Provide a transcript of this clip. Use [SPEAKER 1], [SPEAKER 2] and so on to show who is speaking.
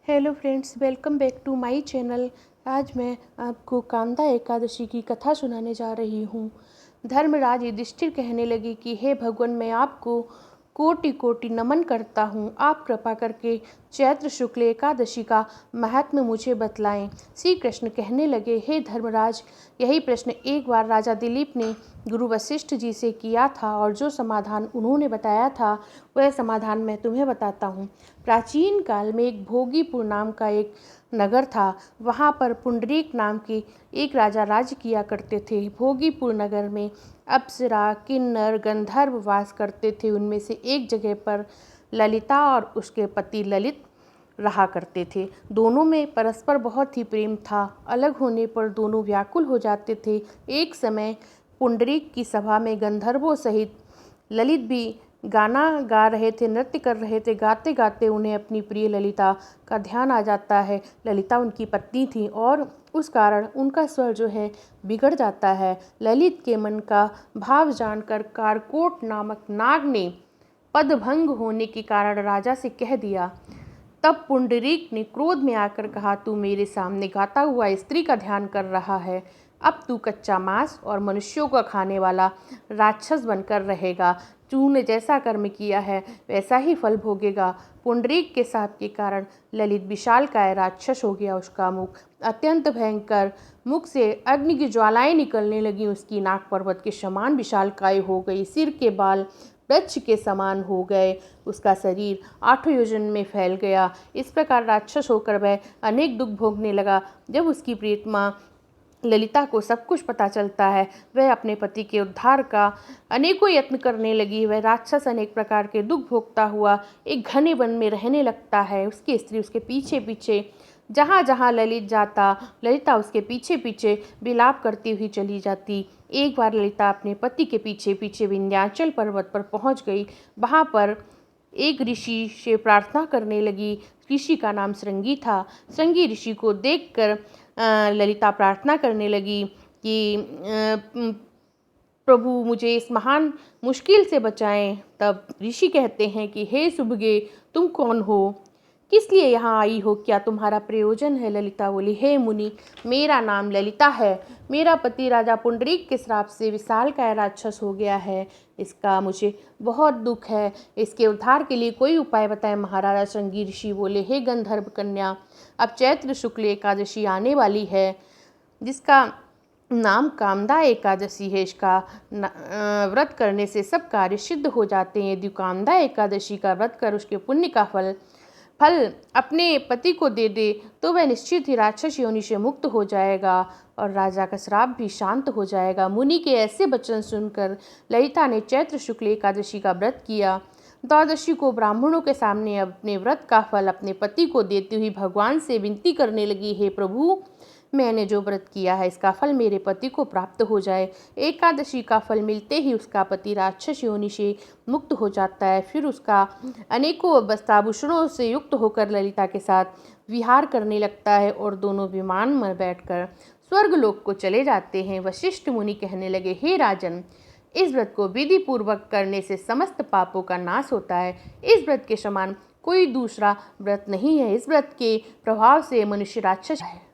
[SPEAKER 1] Hello friends, welcome back to my channel. आज मैं आपको कांदा एकादशी की कथा सुनाने जा रही हूँ। धर्मराज युधिष्ठिर कहने लगे कि हे भगवान, मैं आपको कोटि कोटि नमन करता हूँ। आप कृपा करके चैत्र शुक्ल एकादशी का महात्म्य मुझे बतलाएं। श्री कृष्ण कहने लगे, हे धर्मराज, यही प्रश्न एक बार राजा दिलीप ने गुरु वशिष्ठ जी से किया था और जो समाधान उन्होंने बताया था वह समाधान मैं तुम्हें बताता हूँ। प्राचीन काल में एक भोगीपुर नाम का एक नगर था। वहाँ पर पुंडरीक नाम के एक राजा राज्य किया करते थे। भोगीपुर नगर में अप्सरा, किन्नर, गंधर्व वास करते थे। उनमें से एक जगह पर ललिता और उसके पति ललित रहा करते थे। दोनों में परस्पर बहुत ही प्रेम था। अलग होने पर दोनों व्याकुल हो जाते थे। एक समय पुंडरीक की सभा में गंधर्वों सहित ललित भी गाना गा रहे थे, नृत्य कर रहे थे। गाते गाते उन्हें अपनी प्रिय ललिता का ध्यान आ जाता है। ललिता उनकी पत्नी थी और उस कारण उनका स्वर जो है बिगड़ जाता है। ललित के मन का भाव जानकर कारकोट नामक नाग ने पदभंग होने के कारण राजा से कह दिया। तब पुंडरीक ने क्रोध में आकर कहा, तू मेरे सामने गाता हुआ स्त्री का ध्यान कर रहा है। अब तू कच्चा मांस और मनुष्यों का खाने वाला राक्षस बनकर रहेगा। तूने जैसा कर्म किया है वैसा ही फल भोगेगा। पुंडरीक के शाप के कारण ललित विशालकाय राक्षस हो गया। उसका मुख अत्यंत भयंकर, मुख से अग्नि की ज्वालाएं निकलने लगी। उसकी नाक पर्वत के समान विशालकाय हो गई। सिर के बाल वृक्ष के समान हो गए। उसका शरीर 8 योजन में फैल गया। इस प्रकार राक्षस होकर वह अनेक दुख भोगने लगा। जब उसकी प्रियतमा ललिता को सब कुछ पता चलता है, वह अपने पति के उद्धार का अनेकों यत्न करने लगी। वह राक्षस अनेक प्रकार के दुख भोगता हुआ एक घने वन में रहने लगता है। उसकी स्त्री उसके पीछे पीछे जहाँ जहाँ ललित जाता, ललिता उसके पीछे पीछे विलाप करती हुई चली जाती। एक बार ललिता अपने पति के पीछे पीछे विंध्याचल पर्वत पर पहुँच गई। वहाँ पर एक ऋषि से प्रार्थना करने लगी। ऋषि का नाम श्रृंगी था। श्रृंगी ऋषि को देखकर ललिता प्रार्थना करने लगी कि प्रभु मुझे इस महान मुश्किल से बचाएं। तब ऋषि कहते हैं कि हे सुभगे, तुम कौन हो, किस लिए यहाँ आई हो, क्या तुम्हारा प्रयोजन है? ललिता बोली, हे मुनि, मेरा नाम ललिता है। मेरा पति राजा पुंडरीक के श्राप से विशालकाय राक्षस हो गया है। इसका मुझे बहुत दुख है। इसके उद्धार के लिए कोई उपाय बताएं। महाराजा श्रृंगी ऋषि बोले, हे गंधर्व कन्या, अब चैत्र शुक्ल एकादशी आने वाली है, जिसका नाम कांदा एकादशी है। इसका व्रत करने से सब कार्य सिद्ध हो जाते हैं। यदि कांदा एकादशी का व्रत कर उसके पुण्य का फल अपने पति को दे दे तो वह निश्चित ही राक्षस योनि से मुक्त हो जाएगा और राजा का श्राप भी शांत हो जाएगा। मुनि के ऐसे वचन सुनकर ललिता ने चैत्र शुक्ल एकादशी का व्रत किया। द्वादशी को ब्राह्मणों के सामने अपने व्रत का फल अपने पति को देती हुई भगवान से विनती करने लगी, हे प्रभु, मैंने जो व्रत किया है इसका फल मेरे पति को प्राप्त हो जाए। एकादशी का फल मिलते ही उसका पति राक्षस योनि से मुक्त हो जाता है। फिर उसका अनेकों वस्त्राभूषणों से युक्त होकर ललिता के साथ विहार करने लगता है और दोनों विमान में बैठकर स्वर्गलोक को चले जाते हैं। वशिष्ठ मुनि कहने लगे, हे राजन, इस व्रत को विधि पूर्वक करने से समस्त पापों का नाश होता है। इस व्रत के समान कोई दूसरा व्रत नहीं है। इस व्रत के प्रभाव से मनुष्य राक्षस है।